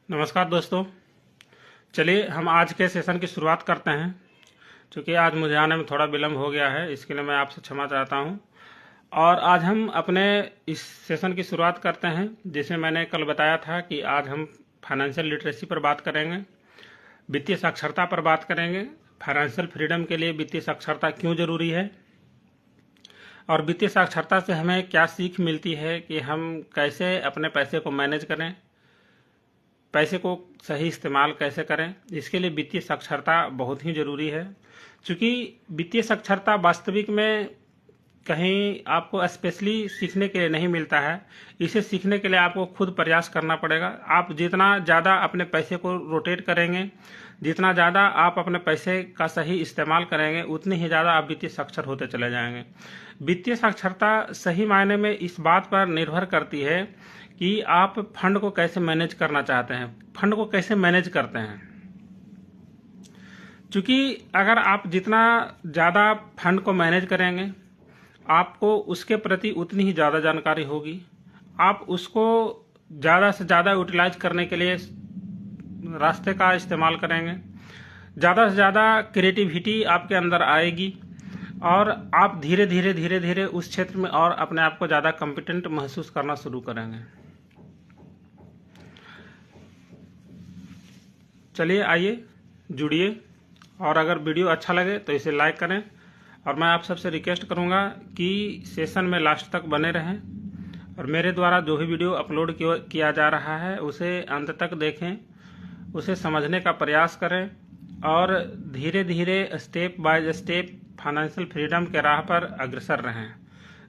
नमस्कार दोस्तों। चलिए हम आज के सेशन की शुरुआत करते हैं। क्योंकि आज मुझे आने में थोड़ा विलम्ब हो गया है, इसके लिए मैं आपसे क्षमा चाहता हूं। और आज हम अपने इस सेशन की शुरुआत करते हैं, जिसमें मैंने कल बताया था कि आज हम फाइनेंशियल लिटरेसी पर बात करेंगे, वित्तीय साक्षरता पर बात करेंगे। फाइनेंशियल फ्रीडम के लिए वित्तीय साक्षरता क्यों जरूरी है और वित्तीय साक्षरता से हमें क्या सीख मिलती है कि हम कैसे अपने पैसे को मैनेज करें, पैसे को सही इस्तेमाल कैसे करें। इसके लिए वित्तीय साक्षरता बहुत ही जरूरी है। क्योंकि वित्तीय साक्षरता वास्तविक में कहीं आपको स्पेशली सीखने के लिए नहीं मिलता है। इसे सीखने के लिए आपको खुद प्रयास करना पड़ेगा। आप जितना ज़्यादा अपने पैसे को रोटेट करेंगे, जितना ज़्यादा आप अपने पैसे का सही इस्तेमाल करेंगे, उतनी ही ज़्यादा आप वित्तीय साक्षर होते चले जाएंगे। वित्तीय साक्षरता सही मायने में इस बात पर निर्भर करती है कि आप फंड को कैसे मैनेज करना चाहते हैं, फंड को कैसे मैनेज करते हैं। क्योंकि अगर आप जितना ज़्यादा फंड को मैनेज करेंगे, आपको उसके प्रति उतनी ही ज़्यादा जानकारी होगी। आप उसको ज़्यादा से ज़्यादा यूटिलाइज करने के लिए रास्ते का इस्तेमाल करेंगे, ज़्यादा से ज़्यादा क्रिएटिविटी आपके अंदर आएगी और आप धीरे धीरे उस क्षेत्र में और अपने आप को ज़्यादा कॉम्पिटेंट महसूस करना शुरू करेंगे। चलिए आइए जुड़िए, और अगर वीडियो अच्छा लगे तो इसे लाइक करें। और मैं आप सबसे रिक्वेस्ट करूंगा कि सेशन में लास्ट तक बने रहें और मेरे द्वारा जो भी वीडियो अपलोड किया जा रहा है उसे अंत तक देखें, उसे समझने का प्रयास करें और धीरे धीरे step by step financial freedom के राह पर अग्रसर रहें।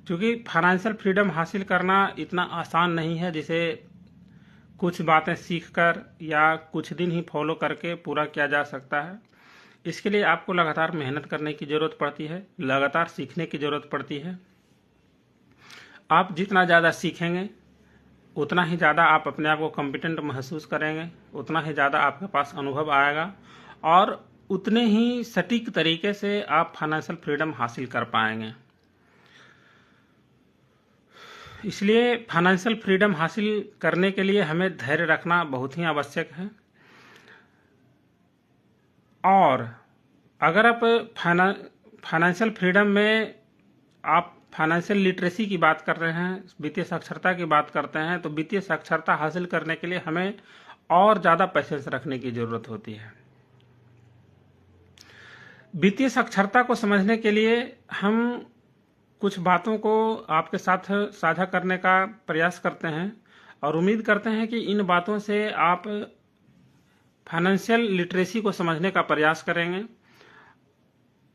क्योंकि फाइनेंशियल फ्रीडम हासिल करना इतना आसान नहीं है जिसे कुछ बातें सीखकर या कुछ दिन ही फॉलो करके पूरा किया जा सकता है। इसके लिए आपको लगातार मेहनत करने की ज़रूरत पड़ती है, लगातार सीखने की ज़रूरत पड़ती है। आप जितना ज़्यादा सीखेंगे उतना ही ज़्यादा आप अपने आप को कॉम्पिटेंट महसूस करेंगे, उतना ही ज़्यादा आपके पास अनुभव आएगा और उतने ही सटीक तरीके से आप फाइनेंशियल फ्रीडम हासिल कर पाएंगे। इसलिए फाइनेंशियल फ्रीडम हासिल करने के लिए हमें धैर्य रखना बहुत ही आवश्यक है। और अगर आप फाइनेंशियल फ्रीडम में आप फाइनेंशियल लिटरेसी की बात कर रहे हैं, वित्तीय साक्षरता की बात करते हैं, तो वित्तीय साक्षरता हासिल करने के लिए हमें और ज़्यादा पेशेंस रखने की ज़रूरत होती है। वित्तीय साक्षरता को समझने के लिए हम कुछ बातों को आपके साथ साझा करने का प्रयास करते हैं और उम्मीद करते हैं कि इन बातों से आप फाइनेंशियल लिटरेसी को समझने का प्रयास करेंगे।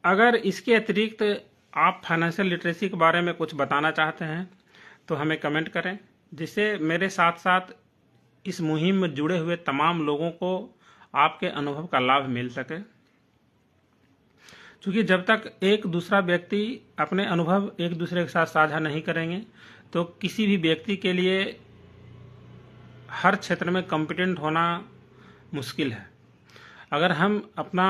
अगर इसके अतिरिक्त आप फाइनेंशियल लिटरेसी के बारे में कुछ बताना चाहते हैं तो हमें कमेंट करें, जिससे मेरे साथ साथ इस मुहिम में जुड़े हुए तमाम लोगों को आपके अनुभव का लाभ मिल सके। क्योंकि जब तक एक दूसरा व्यक्ति अपने अनुभव एक दूसरे के साथ साझा नहीं करेंगे तो किसी भी व्यक्ति के लिए हर क्षेत्र में कॉम्पिटेंट होना मुश्किल है। अगर हम अपना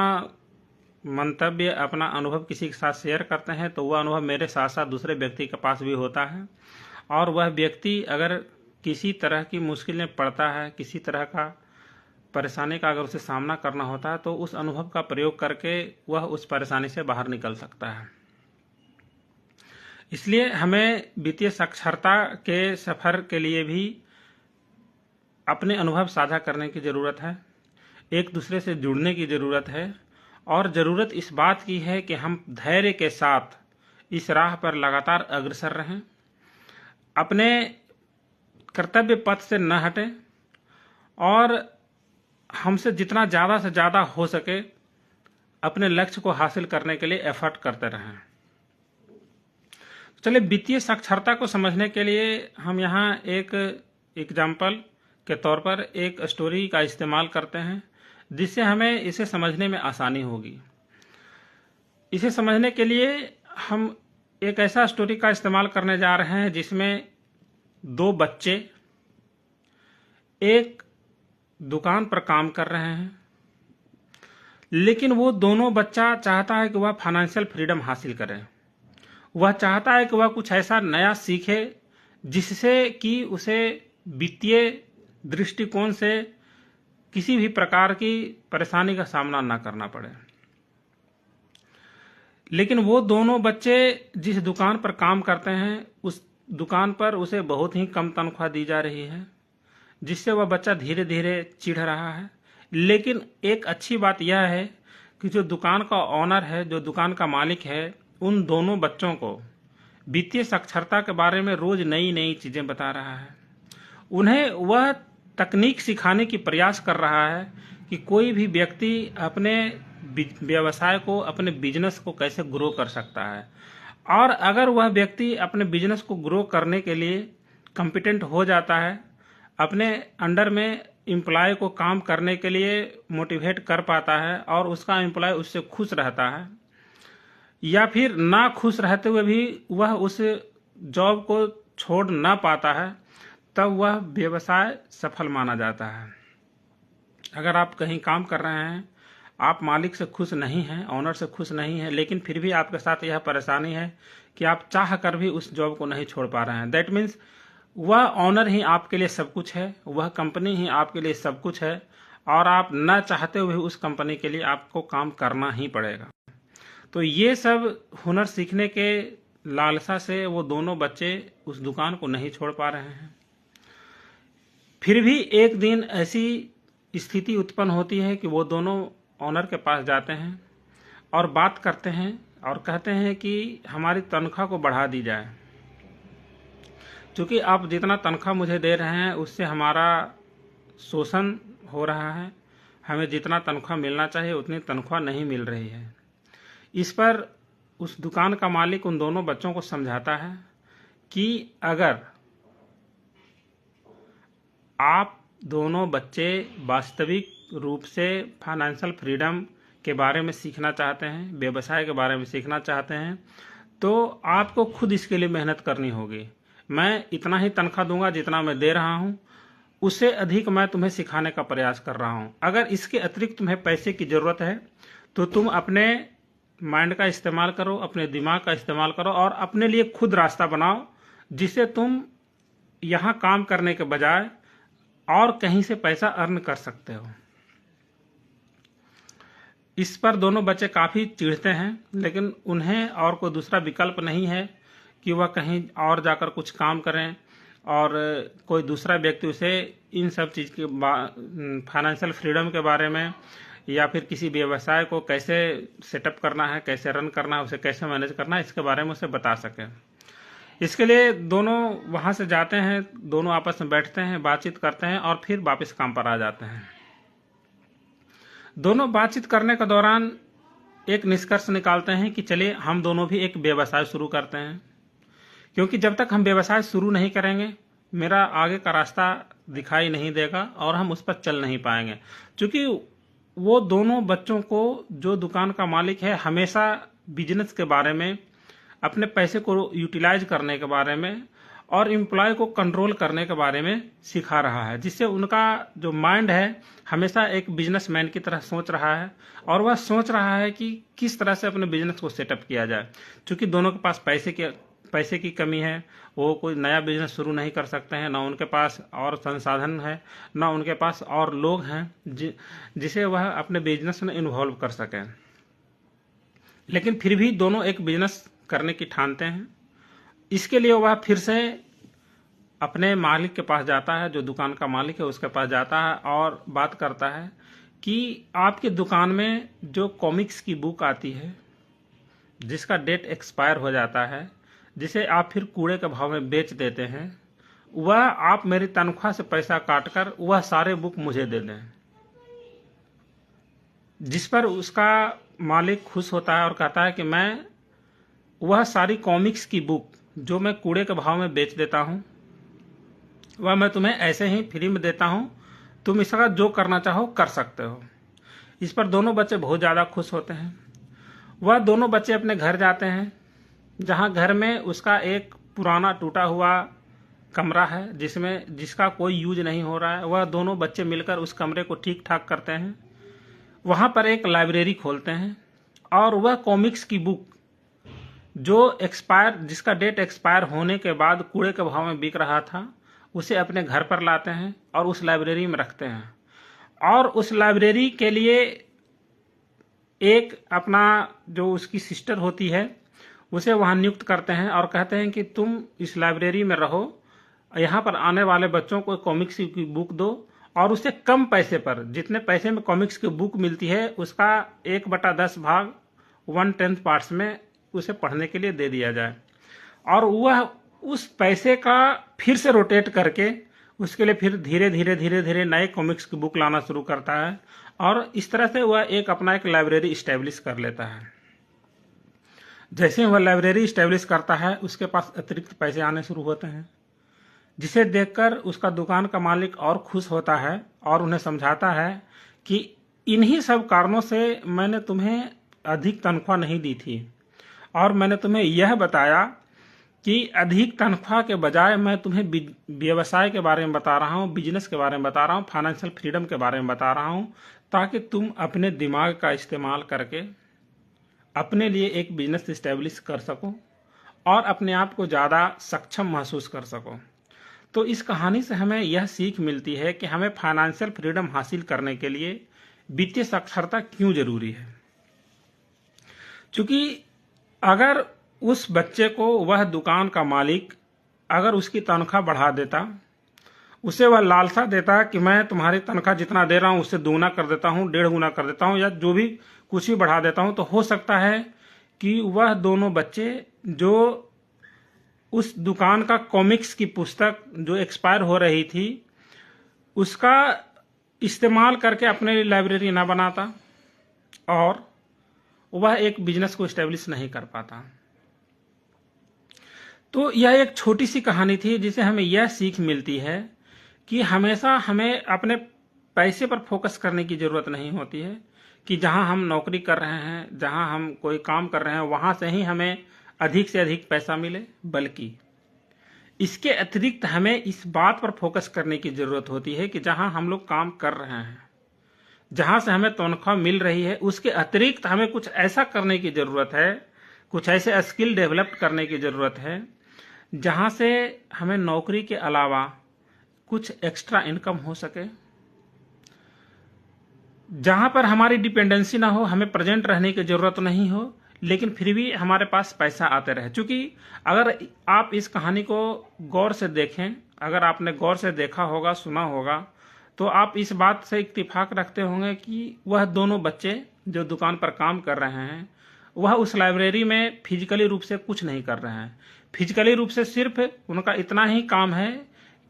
मंतव्य, अपना अनुभव किसी के साथ शेयर करते हैं तो वह अनुभव मेरे साथ साथ दूसरे व्यक्ति के पास भी होता है और वह व्यक्ति अगर किसी तरह की मुश्किल में पड़ता है, किसी तरह का परेशानी का अगर उसे सामना करना होता है तो उस अनुभव का प्रयोग करके वह उस परेशानी से बाहर निकल सकता है। इसलिए हमें वित्तीय साक्षरता के सफर के लिए भी अपने अनुभव साझा करने की ज़रूरत है, एक दूसरे से जुड़ने की ज़रूरत है और ज़रूरत इस बात की है कि हम धैर्य के साथ इस राह पर लगातार अग्रसर रहें, अपने कर्तव्य पथ से न हटें और हमसे जितना ज़्यादा से ज़्यादा हो सके अपने लक्ष्य को हासिल करने के लिए एफर्ट करते रहें। चलिए वित्तीय साक्षरता को समझने के लिए हम यहाँ एक एग्जाम्पल के तौर पर एक स्टोरी का इस्तेमाल करते हैं, जिससे हमें इसे समझने में आसानी होगी। इसे समझने के लिए हम एक ऐसा स्टोरी का इस्तेमाल करने जा रहे हैं जिसमें दो बच्चे एक दुकान पर काम कर रहे हैं, लेकिन वो दोनों बच्चा चाहता है कि वह फाइनेंशियल फ्रीडम हासिल करे। वह चाहता है कि वह कुछ ऐसा नया सीखे जिससे कि उसे वित्तीय दृष्टिकोण से किसी भी प्रकार की परेशानी का सामना ना करना पड़े। लेकिन वो दोनों बच्चे जिस दुकान पर काम करते हैं उस दुकान पर उसे बहुत ही कम तनख्वाह दी जा रही है, जिससे वह बच्चा धीरे धीरे चिढ़ रहा है। लेकिन एक अच्छी बात यह है कि जो दुकान का ऑनर है, जो दुकान का मालिक है, उन दोनों बच्चों को वित्तीय साक्षरता के बारे में रोज नई नई चीजें बता रहा है। उन्हें वह तकनीक सिखाने की प्रयास कर रहा है कि कोई भी व्यक्ति अपने व्यवसाय को, अपने बिजनेस को कैसे ग्रो कर सकता है। और अगर वह व्यक्ति अपने बिजनेस को ग्रो करने के लिए कॉम्पिटेंट हो जाता है, अपने अंडर में एम्प्लॉय को काम करने के लिए मोटिवेट कर पाता है और उसका एम्प्लॉय उससे खुश रहता है, या फिर ना खुश रहते हुए भी वह उस जॉब को छोड़ ना पाता है, तब वह व्यवसाय सफल माना जाता है। अगर आप कहीं काम कर रहे हैं, आप मालिक से खुश नहीं हैं, ऑनर से खुश नहीं हैं, लेकिन फिर भी आपके साथ यह परेशानी है कि आप चाह कर भी उस जॉब को नहीं छोड़ पा रहे हैं, दैट मीन्स वह ऑनर ही आपके लिए सब कुछ है, वह कंपनी ही आपके लिए सब कुछ है, और आप न चाहते हुए उस कंपनी के लिए आपको काम करना ही पड़ेगा। तो ये सब हुनर सीखने के लालसा से वो दोनों बच्चे उस दुकान को नहीं छोड़ पा रहे हैं। फिर भी एक दिन ऐसी स्थिति उत्पन्न होती है कि वो दोनों ऑनर के पास जाते हैं और बात करते हैं और कहते हैं कि हमारी तनख्वाह को बढ़ा दी जाए, क्योंकि आप जितना तनख्वाह मुझे दे रहे हैं उससे हमारा शोषण हो रहा है, हमें जितना तनख्वाह मिलना चाहिए उतनी तनख्वाह नहीं मिल रही है। इस पर उस दुकान का मालिक उन दोनों बच्चों को समझाता है कि अगर आप दोनों बच्चे वास्तविक रूप से फाइनेंशियल फ्रीडम के बारे में सीखना चाहते हैं, व्यवसाय के बारे में सीखना चाहते हैं, तो आपको खुद इसके लिए मेहनत करनी होगी। मैं इतना ही तनख्वाह दूंगा जितना मैं दे रहा हूं, उससे अधिक मैं तुम्हें सिखाने का प्रयास कर रहा हूं। अगर इसके अतिरिक्त तुम्हें पैसे की जरूरत है तो तुम अपने माइंड का इस्तेमाल करो, अपने दिमाग का इस्तेमाल करो और अपने लिए खुद रास्ता बनाओ, जिससे तुम यहाँ काम करने के बजाय और कहीं से पैसा अर्न कर सकते हो। इस पर दोनों बच्चे काफी चिढ़ते हैं, लेकिन उन्हें और कोई दूसरा विकल्प नहीं है कि वह कहीं और जाकर कुछ काम करें और कोई दूसरा व्यक्ति उसे इन सब चीज के फाइनेंशियल फ्रीडम के बारे में या फिर किसी व्यवसाय को कैसे सेटअप करना है, कैसे रन करना है, उसे कैसे मैनेज करना है, इसके बारे में उसे बता सके। इसके लिए दोनों वहां से जाते हैं, दोनों आपस में बैठते हैं, बातचीत करते हैं और फिर वापस काम पर आ जाते हैं। दोनों बातचीत करने के दौरान एक निष्कर्ष निकालते हैं कि चलिए हम दोनों भी एक व्यवसाय शुरू करते हैं, क्योंकि जब तक हम व्यवसाय शुरू नहीं करेंगे मेरा आगे का रास्ता दिखाई नहीं देगा और हम उस पर चल नहीं पाएंगे। क्योंकि वो दोनों बच्चों को जो दुकान का मालिक है हमेशा बिजनेस के बारे में, अपने पैसे को यूटिलाइज करने के बारे में और एम्प्लॉय को कंट्रोल करने के बारे में सिखा रहा है, जिससे उनका जो माइंड है हमेशा एक बिजनेसमैन की तरह सोच रहा है और वह सोच रहा है कि किस तरह से अपने बिजनेस को सेटअप किया जाए। क्योंकि दोनों के पास पैसे की कमी है, वो कोई नया बिजनेस शुरू नहीं कर सकते हैं, ना उनके पास और संसाधन है, ना उनके पास और लोग हैं जिसे वह अपने बिजनेस में इन्वॉल्व कर सकें। लेकिन फिर भी दोनों एक बिजनेस करने की ठानते हैं। इसके लिए वह फिर से अपने मालिक के पास जाता है, जो दुकान का मालिक है उसके पास जाता है और बात करता है कि आपकी दुकान में जो कॉमिक्स की बुक आती है जिसका डेट एक्सपायर हो जाता है, जिसे आप फिर कूड़े के भाव में बेच देते हैं, वह आप मेरी तनख्वाह से पैसा काटकर वह सारे बुक मुझे दे दें। जिस पर उसका मालिक खुश होता है और कहता है कि मैं वह सारी कॉमिक्स की बुक जो मैं कूड़े के भाव में बेच देता हूं वह मैं तुम्हें ऐसे ही फ्री में देता हूं, तुम इसका जो करना चाहो कर सकते हो। इस पर दोनों बच्चे बहुत ज़्यादा खुश होते हैं। वह दोनों बच्चे अपने घर जाते हैं, जहां घर में उसका एक पुराना टूटा हुआ कमरा है जिसका कोई यूज नहीं हो रहा है। वह दोनों बच्चे मिलकर उस कमरे को ठीक ठाक करते हैं, वहां पर एक लाइब्रेरी खोलते हैं और वह कॉमिक्स की बुक जिसका डेट एक्सपायर होने के बाद कूड़े के भाव में बिक रहा था, उसे अपने घर पर लाते हैं और उस लाइब्रेरी में रखते हैं। और उस लाइब्रेरी के लिए एक अपना जो उसकी सिस्टर होती है उसे वहां नियुक्त करते हैं और कहते हैं कि तुम इस लाइब्रेरी में रहो, यहाँ पर आने वाले बच्चों को कॉमिक्स की बुक दो और उसे कम पैसे पर, जितने पैसे में कॉमिक्स की बुक मिलती है उसका 1/10 भाग 1/10 पार्ट्स में उसे पढ़ने के लिए दे दिया जाए, और वह उस पैसे का फिर से रोटेट करके उसके लिए फिर धीरे धीरे नए कॉमिक्स की बुक लाना शुरू करता है, और इस तरह से वह अपना एक लाइब्रेरी स्टैब्लिश कर लेता है। जैसे वह लाइब्रेरी स्टैब्लिश करता है उसके पास अतिरिक्त पैसे आने शुरू होते हैं, जिसे देखकर उसका दुकान का मालिक और खुश होता है और उन्हें समझाता है कि इन्हीं सब कारणों से मैंने तुम्हें अधिक तनख्वाह नहीं दी थी, और मैंने तुम्हें यह बताया कि अधिक तनख्वाह के बजाय मैं तुम्हें व्यवसाय के बारे में बता रहा हूँ, बिजनेस के बारे में बता रहा हूँ, फाइनेंशियल फ्रीडम के बारे में बता रहा हूँ, ताकि तुम अपने दिमाग का इस्तेमाल करके अपने लिए एक बिजनेस इस्टेब्लिश कर सको और अपने आप को ज़्यादा सक्षम महसूस कर सको। तो इस कहानी से हमें यह सीख मिलती है कि हमें फाइनेंशियल फ्रीडम हासिल करने के लिए वित्तीय साक्षरता क्यों जरूरी है। क्योंकि अगर उस बच्चे को वह दुकान का मालिक अगर उसकी तनख्वाह बढ़ा देता, उसे वह लालसा देता कि मैं तुम्हारी तनख्वाह जितना दे रहा हूं उससे दोगुना कर देता हूं, 1.5 गुना कर देता हूं, या जो भी कुछ भी बढ़ा देता हूं, तो हो सकता है कि वह दोनों बच्चे जो उस दुकान का कॉमिक्स की पुस्तक जो एक्सपायर हो रही थी उसका इस्तेमाल करके अपने लाइब्रेरी ना बनाता और वह एक बिजनेस को एस्टेब्लिश नहीं कर पाता। तो यह एक छोटी सी कहानी थी जिसे हमें यह सीख मिलती है कि हमेशा हमें अपने पैसे पर फोकस करने की जरूरत नहीं होती है कि जहां हम नौकरी कर रहे हैं, जहां हम कोई काम कर रहे हैं, वहां से ही हमें अधिक से अधिक पैसा मिले, बल्कि इसके अतिरिक्त हमें इस बात पर फोकस करने की जरूरत होती है कि जहां हम लोग काम कर रहे हैं, जहां से हमें तनख्वाह मिल रही है, उसके अतिरिक्त हमें कुछ ऐसा करने की जरूरत है, कुछ ऐसे स्किल डेवलप करने की जरूरत है जहां से हमें नौकरी के अलावा कुछ एक्स्ट्रा इनकम हो सके, जहां पर हमारी डिपेंडेंसी ना हो, हमें प्रेजेंट रहने की जरूरत नहीं हो, लेकिन फिर भी हमारे पास पैसा आते रहे। क्योंकि अगर आप इस कहानी को गौर से देखें, अगर आपने गौर से देखा होगा, सुना होगा, तो आप इस बात से इत्तेफाक रखते होंगे कि वह दोनों बच्चे जो दुकान पर काम कर रहे हैं वह उस लाइब्रेरी में फिजिकली रूप से कुछ नहीं कर रहे हैं। फिजिकली रूप से सिर्फ उनका इतना ही काम है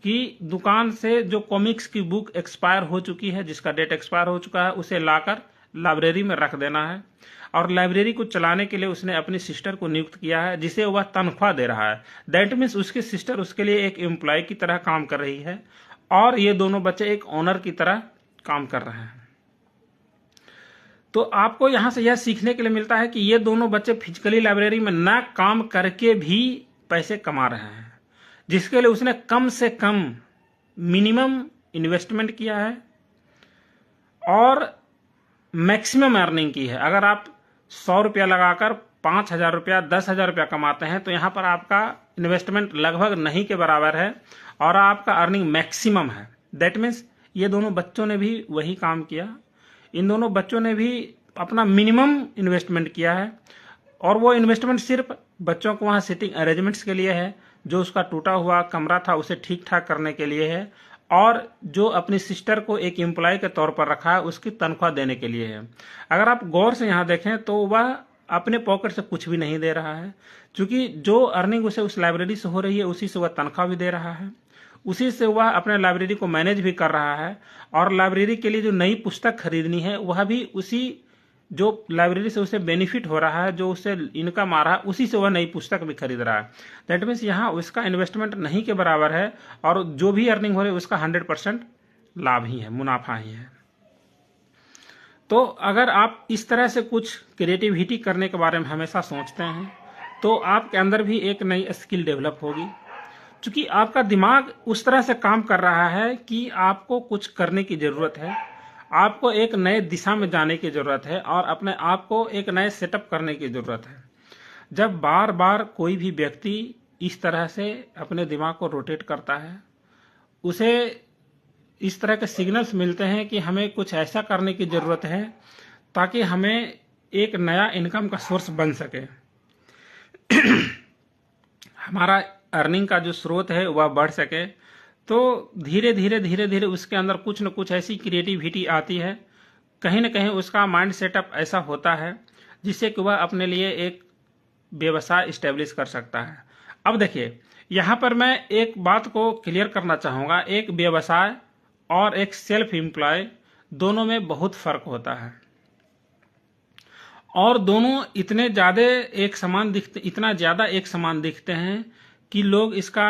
कि दुकान से जो कॉमिक्स की बुक एक्सपायर हो चुकी है, जिसका डेट एक्सपायर हो चुका है, उसे लाकर लाइब्रेरी में रख देना है, और लाइब्रेरी को चलाने के लिए उसने अपनी सिस्टर को नियुक्त किया है जिसे वह तनख्वाह दे रहा है। दैट मीन्स उसकी सिस्टर उसके लिए एक एम्प्लॉय की तरह काम कर रही है और ये दोनों बच्चे एक ओनर की तरह काम कर रहे हैं। तो आपको यहां से यह सीखने के लिए मिलता है कि ये दोनों बच्चे फिजिकली लाइब्रेरी में न काम करके भी पैसे कमा रहे हैं, जिसके लिए उसने कम से कम मिनिमम इन्वेस्टमेंट किया है और मैक्सिमम अर्निंग की है। अगर आप 100 रुपया लगाकर 5,000 रुपया, 10,000 रुपया कमाते हैं तो यहां पर आपका इन्वेस्टमेंट लगभग नहीं के बराबर है और आपका अर्निंग मैक्सिमम है। दैट मीन्स ये दोनों बच्चों ने भी वही काम किया, इन दोनों बच्चों ने भी अपना मिनिमम इन्वेस्टमेंट किया है, और वो इन्वेस्टमेंट सिर्फ बच्चों को वहां सिटिंग अरेंजमेंट्स के लिए है, जो उसका टूटा हुआ कमरा था उसे ठीक ठाक करने के लिए है, और जो अपनी सिस्टर को एक एम्प्लॉय के तौर पर रखा है उसकी तनख्वाह देने के लिए है। अगर आप गौर से यहां देखें तो वह अपने पॉकेट से कुछ भी नहीं दे रहा है, क्योंकि जो अर्निंग उसे उस लाइब्रेरी से हो रही है उसी से वह तनख्वाह भी दे रहा है, उसी से वह अपने लाइब्रेरी को मैनेज भी कर रहा है, और लाइब्रेरी के लिए जो नई पुस्तक खरीदनी है वह भी उसी जो लाइब्रेरी से उसे बेनिफिट हो रहा है, जो उसे इनकम आ रहा है, उसी से वह नई पुस्तक भी खरीद रहा है। दैट मीन्स यहाँ उसका इन्वेस्टमेंट नहीं के बराबर है, और जो भी अर्निंग हो रही है उसका 100% लाभ ही है, मुनाफा ही है। तो अगर आप इस तरह से कुछ क्रिएटिविटी करने के बारे में हमेशा सोचते हैं तो आपके अंदर भी एक नई स्किल डेवलप होगी, क्योंकि आपका दिमाग उस तरह से काम कर रहा है कि आपको कुछ करने की जरूरत है, आपको एक नए दिशा में जाने की जरूरत है और अपने आप को एक नए सेटअप करने की जरूरत है। जब बार बार कोई भी व्यक्ति इस तरह से अपने दिमाग को रोटेट करता है, उसे इस तरह के सिग्नल्स मिलते हैं कि हमें कुछ ऐसा करने की ज़रूरत है ताकि हमें एक नया इनकम का सोर्स बन सके। हमारा अर्निंग का जो स्रोत है वह बढ़ सके। तो धीरे धीरे उसके अंदर कुछ न कुछ ऐसी क्रिएटिविटी आती है, कहीं न कहीं उसका माइंड सेटअप ऐसा होता है जिससे कि वह अपने लिए एक व्यवसाय इस्टेब्लिश कर सकता है। अब देखिए, यहाँ पर मैं एक बात को क्लियर करना चाहूँगा, एक व्यवसाय और एक सेल्फ एम्प्लॉय दोनों में बहुत फर्क होता है और दोनों इतने ज़्यादा एक समान दिखते हैं कि लोग इसका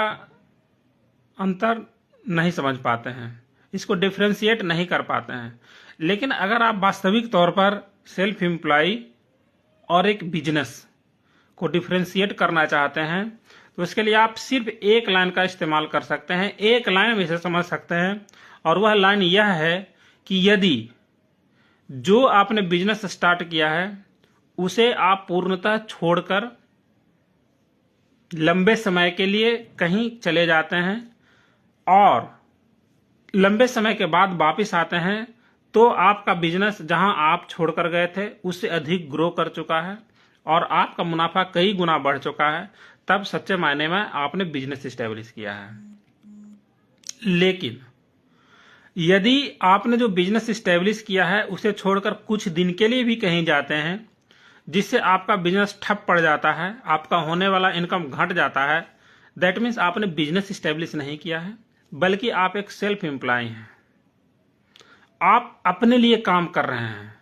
अंतर नहीं समझ पाते हैं, इसको डिफ्रेंशिएट नहीं कर पाते हैं। लेकिन अगर आप वास्तविक तौर पर सेल्फ एम्प्लॉय और एक बिजनेस को डिफ्रेंशिएट करना चाहते हैं तो उसके लिए आप सिर्फ एक लाइन का इस्तेमाल कर सकते हैं, एक लाइन में इसे समझ सकते हैं। और वह लाइन यह है कि यदि जो आपने बिजनेस स्टार्ट किया है उसे आप पूर्णतः छोड़कर लंबे समय के लिए कहीं चले जाते हैं और लंबे समय के बाद वापस आते हैं तो आपका बिजनेस जहां आप छोड़कर गए थे उससे अधिक ग्रो कर चुका है और आपका मुनाफा कई गुना बढ़ चुका है, तब सच्चे मायने में आपने बिजनेस इस्टेब्लिश किया है। लेकिन यदि आपने जो बिजनेस इस्टेब्लिश किया है उसे छोड़कर कुछ दिन के लिए भी कहीं जाते हैं जिससे आपका बिजनेस ठप पड़ जाता है, आपका होने वाला इनकम घट जाता है, दैट मीन्स आपने बिजनेस इस्टेब्लिश नहीं किया है बल्कि आप एक सेल्फ एम्प्लॉय हैं। आप अपने लिए काम कर रहे हैं।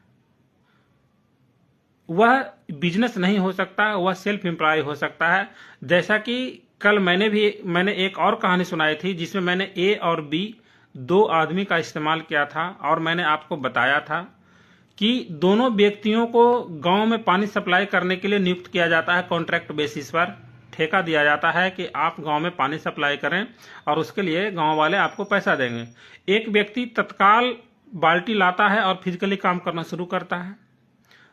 वह बिजनेस नहीं हो सकता, वह सेल्फ एम्प्लॉय हो सकता है। जैसा कि कल मैंने एक और कहानी सुनाई थी जिसमें मैंने ए और बी दो आदमी का इस्तेमाल किया था और मैंने आपको बताया था कि दोनों व्यक्तियों को गांव में पानी सप्लाई करने के लिए नियुक्त किया जाता है। कॉन्ट्रैक्ट बेसिस पर ठेका दिया जाता है कि आप गांव में पानी सप्लाई करें और उसके लिए गांव वाले आपको पैसा देंगे। एक व्यक्ति तत्काल बाल्टी लाता है और फिजिकली काम करना शुरू करता है,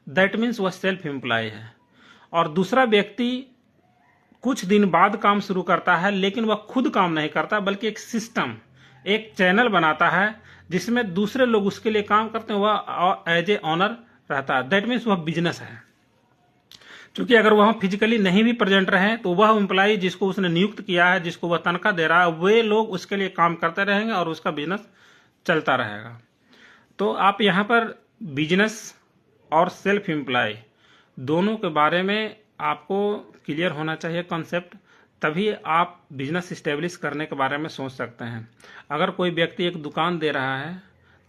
दैट मीन्स वह सेल्फ एम्प्लॉय है। और दूसरा व्यक्ति कुछ दिन बाद काम शुरू करता है लेकिन वह खुद काम नहीं करता बल्कि एक सिस्टम, एक चैनल बनाता है जिसमें दूसरे लोग उसके लिए काम करते हैं, वह एज ए ऑनर रहता है, दैट मीन्स वह बिजनेस है। क्योंकि अगर वह फिजिकली नहीं भी प्रेजेंट रहे तो वह एम्प्लॉय जिसको उसने नियुक्त किया है, जिसको वह तनख्वाह दे रहा है, वे लोग उसके लिए काम करते रहेंगे और उसका बिजनेस चलता रहेगा। तो आप यहाँ पर बिजनेस और सेल्फ एम्प्लॉय दोनों के बारे में आपको क्लियर होना चाहिए कॉन्सेप्ट, तभी आप बिजनेस इस्टेब्लिश करने के बारे में सोच सकते हैं। अगर कोई व्यक्ति एक दुकान दे रहा है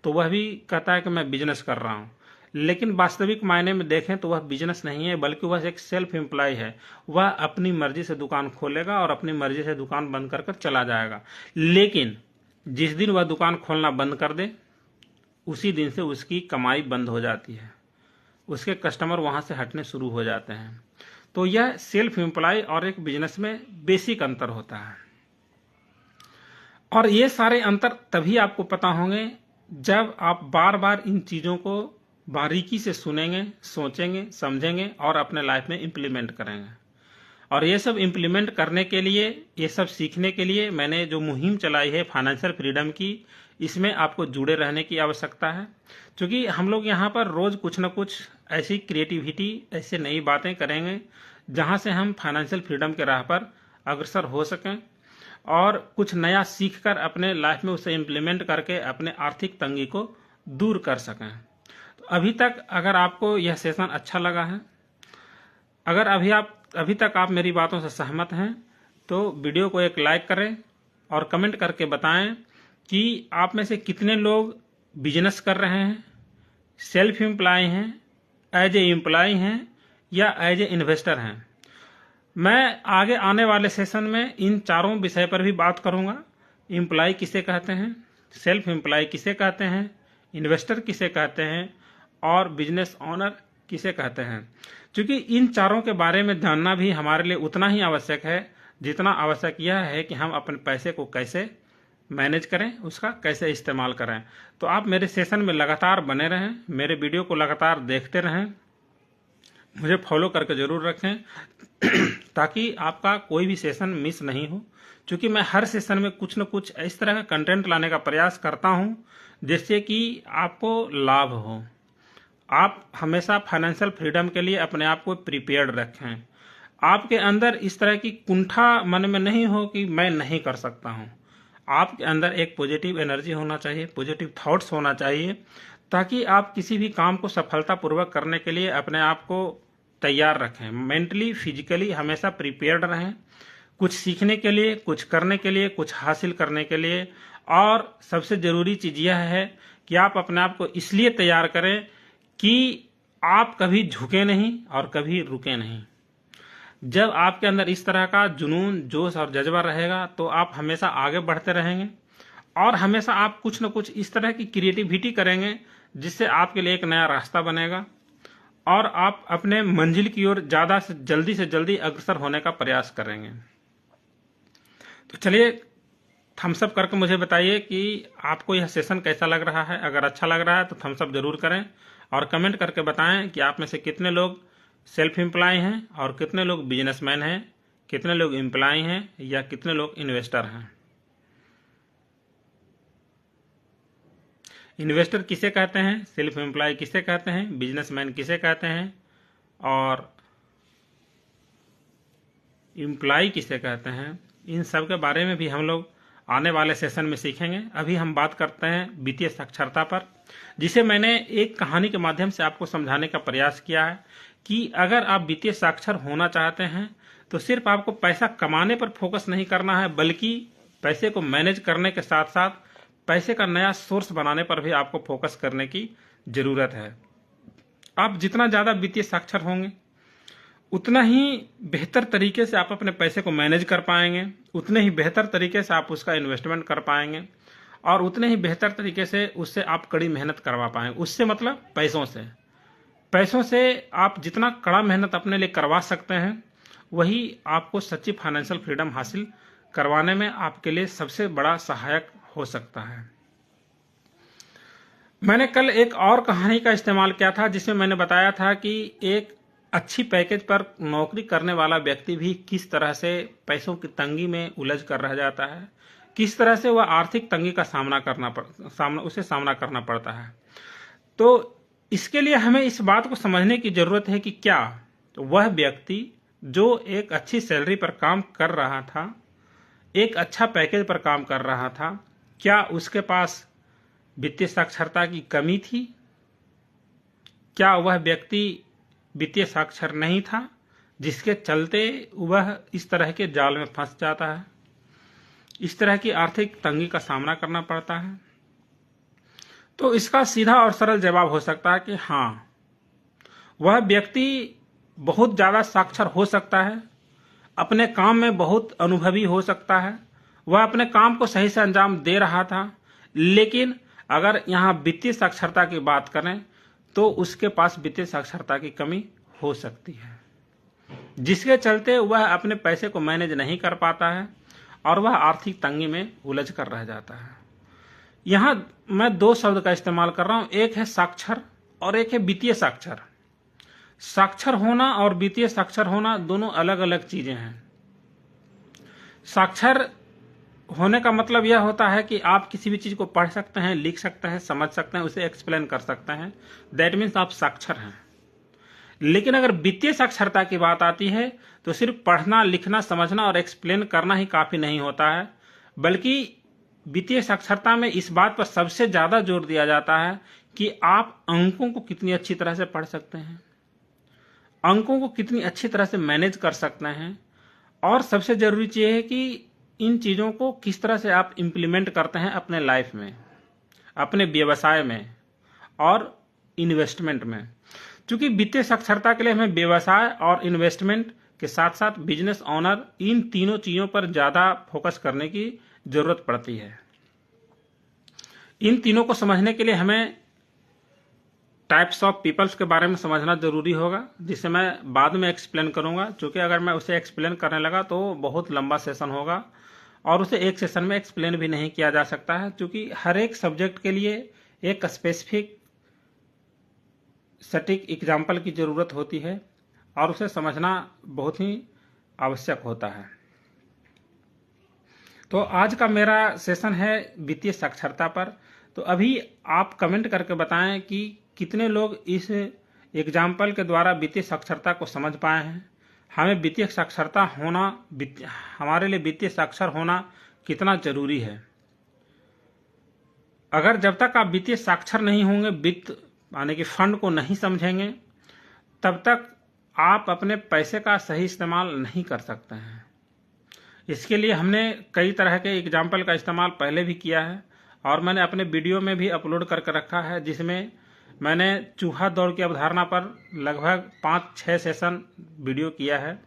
तो वह भी कहता है कि मैं बिजनेस कर रहा हूँ, लेकिन वास्तविक मायने में देखें तो वह बिजनेस नहीं है बल्कि वह एक सेल्फ एम्प्लॉय है। वह अपनी मर्जी से दुकान खोलेगा और अपनी मर्जी से दुकान बंद कर चला जाएगा। लेकिन जिस दिन वह दुकान खोलना बंद कर दे उसी दिन से उसकी कमाई बंद हो जाती है, उसके कस्टमर वहां से हटने शुरू हो जाते हैं। तो यह सेल्फ एम्प्लॉय और एक बिजनेस में बेसिक अंतर होता है। और ये सारे अंतर तभी आपको पता होंगे जब आप बार बार इन चीज़ों को बारीकी से सुनेंगे, सोचेंगे, समझेंगे और अपने लाइफ में इम्प्लीमेंट करेंगे। और ये सब इम्प्लीमेंट करने के लिए, ये सब सीखने के लिए मैंने जो मुहिम चलाई है फाइनेंशियल फ्रीडम की, इसमें आपको जुड़े रहने की आवश्यकता है। क्योंकि हम लोग यहाँ पर रोज कुछ न कुछ ऐसी क्रिएटिविटी, ऐसे नई बातें करेंगे जहाँ से हम फाइनेंशियल फ्रीडम के राह पर अग्रसर हो सकें और कुछ नया सीखकर अपने लाइफ में उसे इम्प्लीमेंट करके अपने आर्थिक तंगी को दूर कर सकें। तो अभी तक अगर आपको यह सेशन अच्छा लगा है, अगर अभी तक आप मेरी बातों से सहमत हैं तो वीडियो को एक लाइक करें और कमेंट करके बताएं कि आप में से कितने लोग बिजनेस कर रहे हैं, सेल्फ एम्प्लॉय हैं, एज ए एम्प्लॉय हैं या एज ए इन्वेस्टर हैं। मैं आगे आने वाले सेशन में इन चारों विषय पर भी बात करूंगा। एम्प्लॉय किसे कहते हैं, सेल्फ एम्प्लॉय किसे कहते हैं, इन्वेस्टर किसे कहते हैं और बिजनेस ऑनर किसे कहते हैं। क्योंकि इन चारों के बारे में जानना भी हमारे लिए उतना ही आवश्यक है जितना आवश्यक यह है कि हम अपने पैसे को कैसे मैनेज करें, उसका कैसे इस्तेमाल करें। तो आप मेरे सेशन में लगातार बने रहें, मेरे वीडियो को लगातार देखते रहें, मुझे फॉलो करके जरूर रखें ताकि आपका कोई भी सेशन मिस नहीं हो। क्योंकि मैं हर सेशन में कुछ न कुछ इस तरह का कंटेंट लाने का प्रयास करता हूं जिससे कि आपको लाभ हो। आप हमेशा फाइनेंशियल फ्रीडम के लिए अपने आप को प्रिपेयर्ड रखें। आपके अंदर इस तरह की कुंठा मन में नहीं हो कि मैं नहीं कर सकता हूं। आपके अंदर एक पॉजिटिव एनर्जी होना चाहिए, पॉजिटिव थॉट्स होना चाहिए, ताकि आप किसी भी काम को सफलतापूर्वक करने के लिए अपने आप को तैयार रखें। मेंटली फिजिकली हमेशा प्रिपेयर्ड रहें, कुछ सीखने के लिए, कुछ करने के लिए, कुछ हासिल करने के लिए। और सबसे जरूरी चीज यह है कि आप अपने आप को इसलिए तैयार करें कि आप कभी झुके नहीं और कभी रुके नहीं। जब आपके अंदर इस तरह का जुनून, जोश और जज्बा रहेगा तो आप हमेशा आगे बढ़ते रहेंगे और हमेशा आप कुछ न कुछ इस तरह की क्रिएटिविटी करेंगे जिससे आपके लिए एक नया रास्ता बनेगा और आप अपने मंजिल की ओर ज्यादा से जल्दी अग्रसर होने का प्रयास करेंगे। तो चलिए, थम्स अप करके मुझे बताइए कि आपको यह सेशन कैसा लग रहा है। अगर अच्छा लग रहा है तो थम्स अप जरूर करें और कमेंट करके बताएं कि आप में से कितने लोग सेल्फ एम्प्लॉय हैं और कितने लोग बिजनेसमैन हैं, कितने लोग एम्प्लॉय हैं या कितने लोग इन्वेस्टर हैं। इन्वेस्टर किसे कहते हैं, सेल्फ एम्प्लॉय किसे कहते हैं, बिजनेसमैन किसे कहते हैं और एम्प्लॉय किसे कहते हैं, इन सब के बारे में भी हम लोग आने वाले सेशन में सीखेंगे। अभी हम बात करते हैं वित्तीय साक्षरता पर, जिसे मैंने एक कहानी के माध्यम से आपको समझाने का प्रयास किया है कि अगर आप वित्तीय साक्षर होना चाहते हैं तो सिर्फ आपको पैसा कमाने पर फोकस नहीं करना है, बल्कि पैसे को मैनेज करने के साथ साथ पैसे का नया सोर्स बनाने पर भी आपको फोकस करने की जरूरत है। आप जितना ज्यादा वित्तीय साक्षर होंगे उतना ही बेहतर तरीके से आप अपने पैसे को मैनेज कर पाएंगे, उतने ही बेहतर तरीके से आप उसका इन्वेस्टमेंट कर पाएंगे और उतने ही बेहतर तरीके से उससे आप कड़ी मेहनत करवा पाएंगे। उससे मतलब पैसों से आप जितना कड़ा मेहनत अपने लिए करवा सकते हैं, वही आपको सच्ची फाइनेंशियल फ्रीडम हासिल करवाने में आपके लिए सबसे बड़ा सहायक हो सकता है। मैंने कल एक और कहानी का इस्तेमाल किया था जिसमें मैंने बताया था कि एक अच्छी पैकेज पर नौकरी करने वाला व्यक्ति भी किस तरह से पैसों की तंगी में उलझ कर रह जाता है, किस तरह से वह आर्थिक तंगी का सामना करना पड़ता है। तो इसके लिए हमें इस बात को समझने की जरूरत है कि क्या तो वह व्यक्ति जो एक अच्छी सैलरी पर काम कर रहा था, एक अच्छा पैकेज पर काम कर रहा था, क्या उसके पास वित्तीय साक्षरता की कमी थी? क्या वह व्यक्ति वित्तीय साक्षर नहीं था, जिसके चलते वह इस तरह के जाल में फंस जाता है, इस तरह की आर्थिक तंगी का सामना करना पड़ता है? तो इसका सीधा और सरल जवाब हो सकता है कि हाँ, वह व्यक्ति बहुत ज्यादा साक्षर हो सकता है, अपने काम में बहुत अनुभवी हो सकता है, वह अपने काम को सही से अंजाम दे रहा था, लेकिन अगर यहाँ वित्तीय साक्षरता की बात करें तो उसके पास वित्तीय साक्षरता की कमी हो सकती है, जिसके चलते वह अपने पैसे को मैनेज नहीं कर पाता है और वह आर्थिक तंगी में उलझ कर रह जाता है। यहां मैं दो शब्द का इस्तेमाल कर रहा हूं, एक है साक्षर और एक है वित्तीय साक्षर। साक्षर होना और वित्तीय साक्षर होना दोनों अलग अलग चीजें हैं। साक्षर होने का मतलब यह होता है कि आप किसी भी चीज को पढ़ सकते हैं, लिख सकते हैं, समझ सकते हैं, उसे एक्सप्लेन कर सकते हैं, दैट मीन्स आप साक्षर हैं। लेकिन अगर वित्तीय साक्षरता की बात आती है तो सिर्फ पढ़ना, लिखना, समझना और एक्सप्लेन करना ही काफी नहीं होता है, बल्कि वित्तीय साक्षरता में इस बात पर सबसे ज्यादा जोर दिया जाता है कि आप अंकों को कितनी अच्छी तरह से पढ़ सकते हैं, अंकों को कितनी अच्छी तरह से मैनेज कर सकते हैं, और सबसे जरूरी चीज है कि इन चीजों को किस तरह से आप इंप्लीमेंट करते हैं अपने लाइफ में, अपने व्यवसाय में और इन्वेस्टमेंट में। क्योंकि वित्तीय साक्षरता के लिए हमें व्यवसाय और इन्वेस्टमेंट के साथ साथ बिजनेस ऑनर, इन तीनों चीजों पर ज्यादा फोकस करने की जरूरत पड़ती है। इन तीनों को समझने के लिए हमें टाइप्स ऑफ पीपल्स के बारे में समझना जरूरी होगा, जिसे मैं बाद में एक्सप्लेन करूंगा। क्योंकि अगर मैं उसे एक्सप्लेन करने लगा तो बहुत लंबा सेशन होगा और उसे एक सेशन में एक्सप्लेन भी नहीं किया जा सकता है, क्योंकि हर एक सब्जेक्ट के लिए एक स्पेसिफिक सटीक एग्जाम्पल की जरूरत होती है और उसे समझना बहुत ही आवश्यक होता है। तो आज का मेरा सेशन है वित्तीय साक्षरता पर। तो अभी आप कमेंट करके बताएं कि कितने लोग इस एग्जाम्पल के द्वारा वित्तीय साक्षरता को समझ पाए हैं। हमें वित्तीय साक्षरता होना, हमारे लिए वित्तीय साक्षर होना कितना जरूरी है। अगर जब तक आप वित्तीय साक्षर नहीं होंगे, वित्त यानी कि फंड को नहीं समझेंगे, तब तक आप अपने पैसे का सही इस्तेमाल नहीं कर सकते हैं। इसके लिए हमने कई तरह के एग्जाम्पल का इस्तेमाल पहले भी किया है और मैंने अपने वीडियो में भी अपलोड करके रखा है, जिसमें मैंने चूहा दौड़ की अवधारणा पर लगभग 5-6 सेशन वीडियो किया है।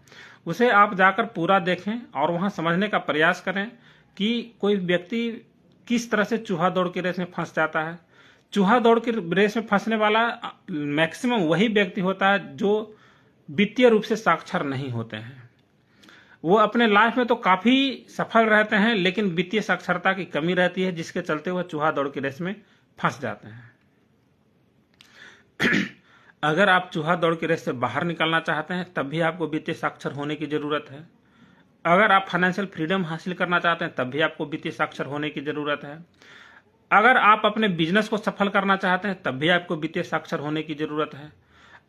उसे आप जाकर पूरा देखें और वहां समझने का प्रयास करें कि कोई व्यक्ति किस तरह से चूहा दौड़ की रेस में फंस जाता है। चूहा दौड़ की रेस में फंसने वाला मैक्सिमम वही व्यक्ति होता है जो वित्तीय रूप से साक्षर नहीं होते हैं। वो अपने लाइफ में तो काफी सफल रहते हैं, लेकिन वित्तीय साक्षरता की कमी रहती है, जिसके चलते वह चूहा दौड़ की रेस में फंस जाते हैं। अगर आप चूहा दौड़ की रेस से बाहर निकलना चाहते हैं, तब भी आपको वित्तीय साक्षर होने की जरूरत है। अगर आप फाइनेंशियल फ्रीडम हासिल करना चाहते हैं, तब भी आपको वित्तीय साक्षर होने की जरूरत है। अगर आप अपने बिजनेस को सफल करना चाहते हैं, तब भी आपको वित्तीय साक्षर होने की जरूरत है।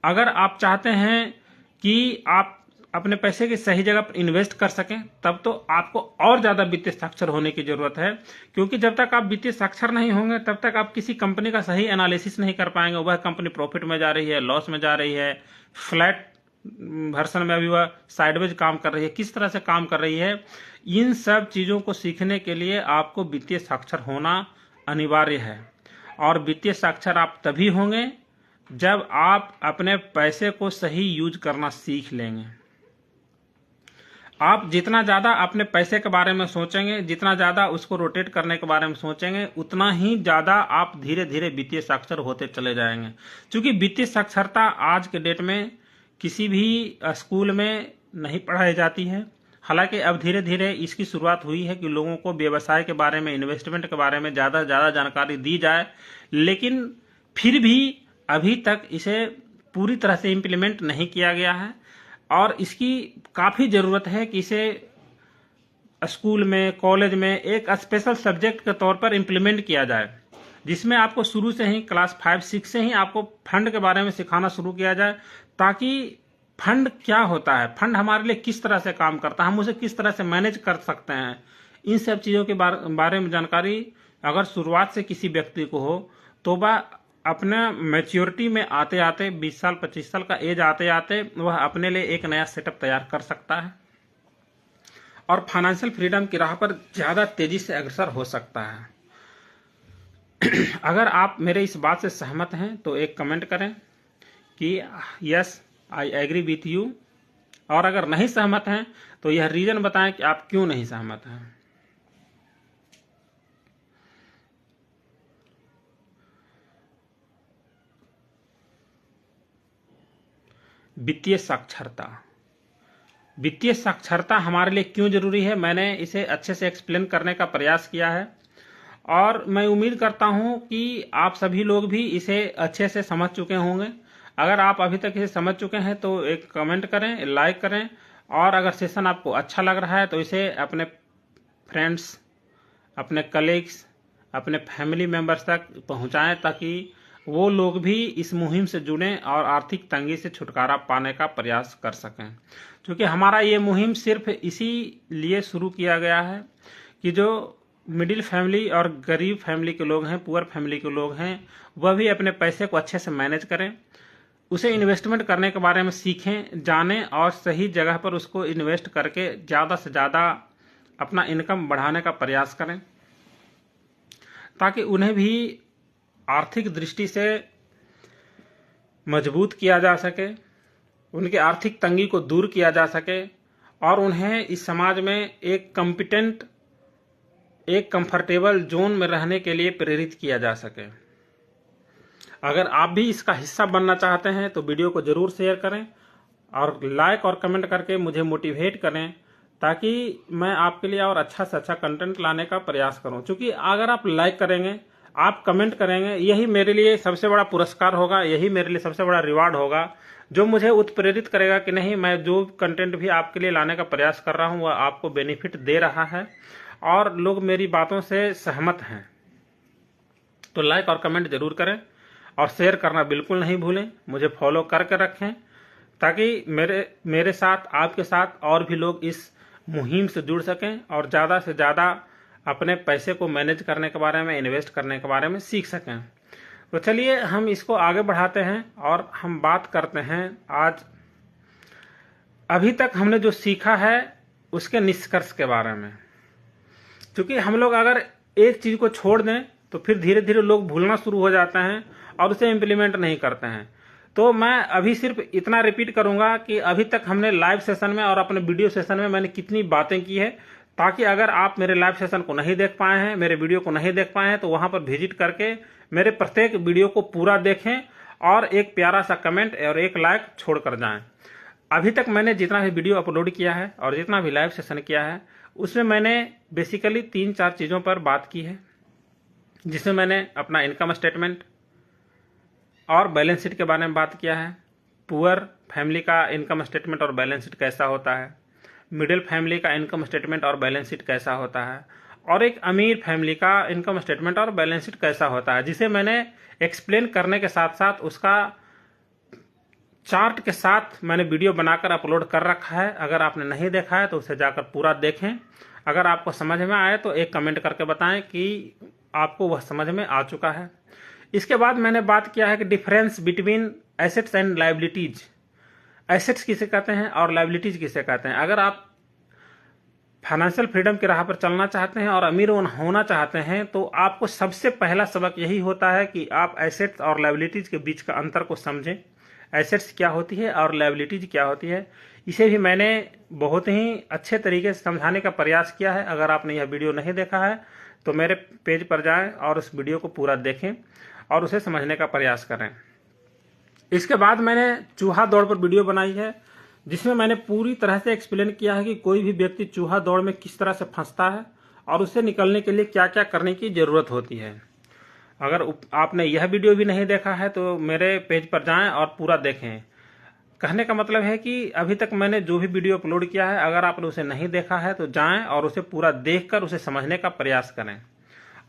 अगर आप चाहते हैं कि आप अपने पैसे की सही जगह पर इन्वेस्ट कर सकें, तब तो आपको और ज्यादा वित्तीय साक्षर होने की जरूरत है। क्योंकि जब तक आप वित्तीय साक्षर नहीं होंगे, तब तक आप किसी कंपनी का सही एनालिसिस नहीं कर पाएंगे। वह कंपनी प्रॉफिट में जा रही है, लॉस में जा रही है, फ्लैट वर्सन में अभी वह साइडवेज काम कर रही है, किस तरह से काम कर रही है। इन सब चीजों को सीखने के लिए आपको वित्तीय साक्षर होना अनिवार्य है। और वित्तीय साक्षर आप तभी होंगे जब आप अपने पैसे को सही यूज करना सीख लेंगे। आप जितना ज्यादा अपने पैसे के बारे में सोचेंगे, जितना ज्यादा उसको रोटेट करने के बारे में सोचेंगे, उतना ही ज्यादा आप धीरे धीरे वित्तीय साक्षर होते चले जाएंगे। क्योंकि वित्तीय साक्षरता आज के डेट में किसी भी स्कूल में नहीं पढ़ाई जाती है। हालांकि अब धीरे धीरे इसकी शुरुआत हुई है कि लोगों को व्यवसाय के बारे में, इन्वेस्टमेंट के बारे में ज्यादा से ज्यादा जानकारी दी जाए, लेकिन फिर भी अभी तक इसे पूरी तरह से इम्प्लीमेंट नहीं किया गया है। और इसकी काफी जरूरत है कि इसे स्कूल में, कॉलेज में एक स्पेशल सब्जेक्ट के तौर पर इम्प्लीमेंट किया जाए, जिसमें आपको शुरू से ही क्लास 5-6 से ही आपको फंड के बारे में सिखाना शुरू किया जाए, ताकि फंड क्या होता है, फंड हमारे लिए किस तरह से काम करता है, हम उसे किस तरह से मैनेज कर सकते हैं। इन सब चीजों के बारे में जानकारी अगर शुरुआत से किसी व्यक्ति को हो, तो वह अपने मैच्योरिटी में आते आते 20 साल 25 साल का एज आते आते वह अपने लिए एक नया सेटअप तैयार कर सकता है और फाइनेंशियल फ्रीडम की राह पर ज्यादा तेजी से अग्रसर हो सकता है। अगर आप मेरे इस बात से सहमत हैं तो एक कमेंट करें कि yes I agree with you, और अगर नहीं सहमत हैं तो यह रीजन बताएं कि आप क्यों नहीं सहमत हैं। वित्तीय साक्षरता, वित्तीय साक्षरता हमारे लिए क्यों जरूरी है, मैंने इसे अच्छे से एक्सप्लेन करने का प्रयास किया है और मैं उम्मीद करता हूं कि आप सभी लोग भी इसे अच्छे से समझ चुके होंगे। अगर आप अभी तक इसे समझ चुके हैं तो एक कमेंट करें, लाइक करें, और अगर सेशन आपको अच्छा लग रहा है तो इसे अपने फ्रेंड्स, अपने कलीग्स, अपने फैमिली मेंबर्स तक पहुंचाएं, ताकि वो लोग भी इस मुहिम से जुड़ें और आर्थिक तंगी से छुटकारा पाने का प्रयास कर सकें। क्योंकि हमारा ये मुहिम सिर्फ इसी लिए शुरू किया गया है कि जो मिडिल फैमिली और गरीब फैमिली के लोग हैं, पुअर फैमिली के लोग हैं, वह भी अपने पैसे को अच्छे से मैनेज करें, उसे इन्वेस्टमेंट करने के बारे में सीखें, जानें और सही जगह पर उसको इन्वेस्ट करके ज्यादा से ज्यादा अपना इनकम बढ़ाने का प्रयास करें, ताकि उन्हें भी आर्थिक दृष्टि से मजबूत किया जा सके, उनके आर्थिक तंगी को दूर किया जा सके और उन्हें इस समाज में एक कॉम्पिटेंट, एक कंफर्टेबल जोन में रहने के लिए प्रेरित किया जा सके। अगर आप भी इसका हिस्सा बनना चाहते हैं तो वीडियो को जरूर शेयर करें और लाइक और कमेंट करके मुझे मोटिवेट करें, ताकि मैं आपके लिए और अच्छा से अच्छा कंटेंट लाने का प्रयास करूं। क्योंकि अगर आप लाइक करेंगे, आप कमेंट करेंगे, यही मेरे लिए सबसे बड़ा पुरस्कार होगा, यही मेरे लिए सबसे बड़ा रिवार्ड होगा, जो मुझे उत्प्रेरित करेगा कि नहीं, मैं जो कंटेंट भी आपके लिए लाने का प्रयास कर रहा हूं वह आपको बेनिफिट दे रहा है और लोग मेरी बातों से सहमत हैं तो लाइक और कमेंट जरूर करें और शेयर करना बिल्कुल नहीं भूलें। मुझे फॉलो करके रखें ताकि मेरे साथ, आपके साथ और भी लोग इस मुहिम से जुड़ सकें और ज़्यादा से ज़्यादा अपने पैसे को मैनेज करने के बारे में, इन्वेस्ट करने के बारे में सीख सकें। तो चलिए हम इसको आगे बढ़ाते हैं और हम बात करते हैं आज अभी तक हमने जो सीखा है उसके निष्कर्ष के बारे में। क्योंकि हम लोग अगर एक चीज़ को छोड़ दें तो फिर धीरे धीरे लोग भूलना शुरू हो जाते हैं और उसे इम्प्लीमेंट नहीं करते हैं। तो मैं अभी सिर्फ इतना रिपीट करूंगा कि अभी तक हमने लाइव सेशन में और अपने वीडियो सेशन में मैंने कितनी बातें की है, ताकि अगर आप मेरे लाइव सेशन को नहीं देख पाए हैं, मेरे वीडियो को नहीं देख पाए हैं, तो वहां पर विजिट करके मेरे प्रत्येक वीडियो को पूरा देखें और एक प्यारा सा कमेंट और एक लाइक छोड़ कर जाएं। अभी तक मैंने जितना भी वीडियो अपलोड किया है और जितना भी लाइव सेशन किया है उसमें मैंने बेसिकली 3-4 चीज़ों पर बात की है, जिसमें मैंने अपना इनकम स्टेटमेंट और बैलेंस शीट के बारे में बात किया है। पुअर फैमिली का इनकम स्टेटमेंट और बैलेंस शीट कैसा होता है, मिडिल फैमिली का इनकम स्टेटमेंट और बैलेंस शीट कैसा होता है, और एक अमीर फैमिली का इनकम स्टेटमेंट और बैलेंस शीट कैसा होता है, जिसे मैंने एक्सप्लेन करने के साथ साथ उसका चार्ट के साथ मैंने वीडियो बनाकर अपलोड कर रखा है। अगर आपने नहीं देखा है तो उसे जाकर पूरा देखें। अगर आपको समझ में आए तो एक कमेंट करके बताएं कि आपको वह समझ में आ चुका है। इसके बाद मैंने बात किया है कि difference between assets and liabilities. Assets किसे कहते हैं और लायबिलिटीज किसे कहते हैं। अगर आप फाइनेंशियल फ्रीडम की राह पर चलना चाहते हैं और अमीर होना चाहते हैं तो आपको सबसे पहला सबक यही होता है कि आप एसेट्स और लायबिलिटीज के बीच का अंतर को समझें। एसेट्स क्या होती है और लायबिलिटीज क्या होती है, इसे भी मैंने बहुत ही अच्छे तरीके से समझाने का प्रयास किया है। अगर आपने यह वीडियो नहीं देखा है तो मेरे पेज पर जाएं और उस वीडियो को पूरा देखें और उसे समझने का प्रयास करें। इसके बाद मैंने चूहा दौड़ पर वीडियो बनाई है, जिसमें मैंने पूरी तरह से एक्सप्लेन किया है कि कोई भी व्यक्ति चूहा दौड़ में किस तरह से फंसता है और उससे निकलने के लिए क्या क्या करने की जरूरत होती है। अगर आपने यह वीडियो भी नहीं देखा है तो मेरे पेज पर जाएं और पूरा देखें। कहने का मतलब है कि अभी तक मैंने जो भी वीडियो अपलोड किया है, अगर आपने उसे नहीं देखा है तो जाएं और उसे पूरा देखकर उसे समझने का प्रयास करें।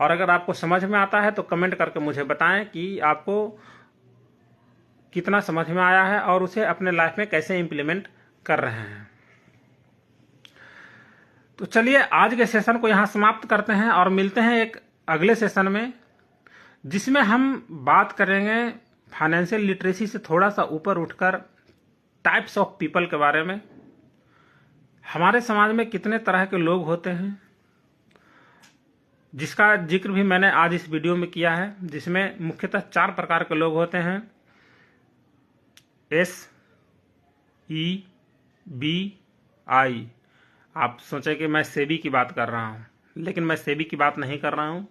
और अगर आपको समझ में आता है तो कमेंट करके मुझे बताएं कि आपको कितना समझ में आया है और उसे अपने लाइफ में कैसे इंप्लीमेंट कर रहे हैं। तो चलिए आज के सेशन को यहाँ समाप्त करते हैं और मिलते हैं एक अगले सेशन में, जिसमें हम बात करेंगे फाइनेंशियल लिटरेसी से थोड़ा सा ऊपर उठकर टाइप्स ऑफ पीपल के बारे में। हमारे समाज में कितने तरह के लोग होते हैं, जिसका जिक्र भी मैंने आज इस वीडियो में किया है, जिसमें मुख्यतः 4 प्रकार के लोग होते हैं। SEBI। आप सोचें कि मैं सेबी की बात कर रहा हूं, लेकिन मैं सेबी की बात नहीं कर रहा हूं।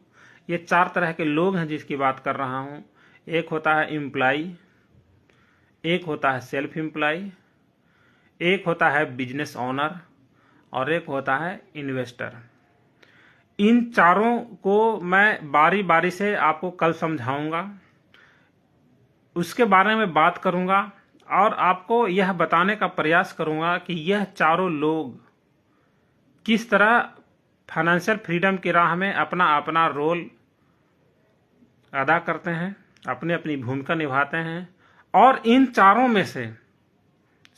ये 4 तरह के लोग हैं जिसकी बात कर रहा हूं। एक होता है एम्प्लॉय, एक होता है सेल्फ एम्प्लॉय, एक होता है बिजनेस ओनर और एक होता है इन्वेस्टर। इन चारों को मैं बारी बारी से आपको कल समझाऊंगा, उसके बारे में बात करूंगा और आपको यह बताने का प्रयास करूंगा कि यह चारों लोग किस तरह फाइनेंशियल फ्रीडम की राह में अपना अपना रोल अदा करते हैं, अपनी अपनी भूमिका निभाते हैं, और इन चारों में से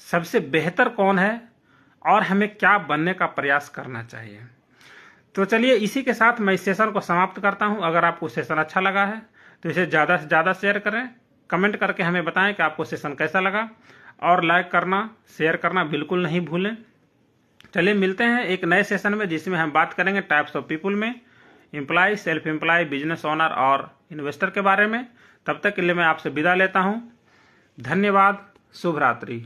सबसे बेहतर कौन है और हमें क्या बनने का प्रयास करना चाहिए। तो चलिए इसी के साथ मैं इस सेशन को समाप्त करता हूं। अगर आपको सेशन अच्छा लगा है तो इसे ज़्यादा से ज़्यादा शेयर करें, कमेंट करके हमें बताएं कि आपको सेशन कैसा लगा, और लाइक करना, शेयर करना बिल्कुल नहीं भूलें। चलिए मिलते हैं एक नए सेशन में, जिसमें हम बात करेंगे टाइप्स ऑफ पीपल में, employ, self employ, business owner और इन्वेस्टर के बारे में। तब तक के लिए मैं आपसे विदा लेता हूं। धन्यवाद। शुभ रात्रि।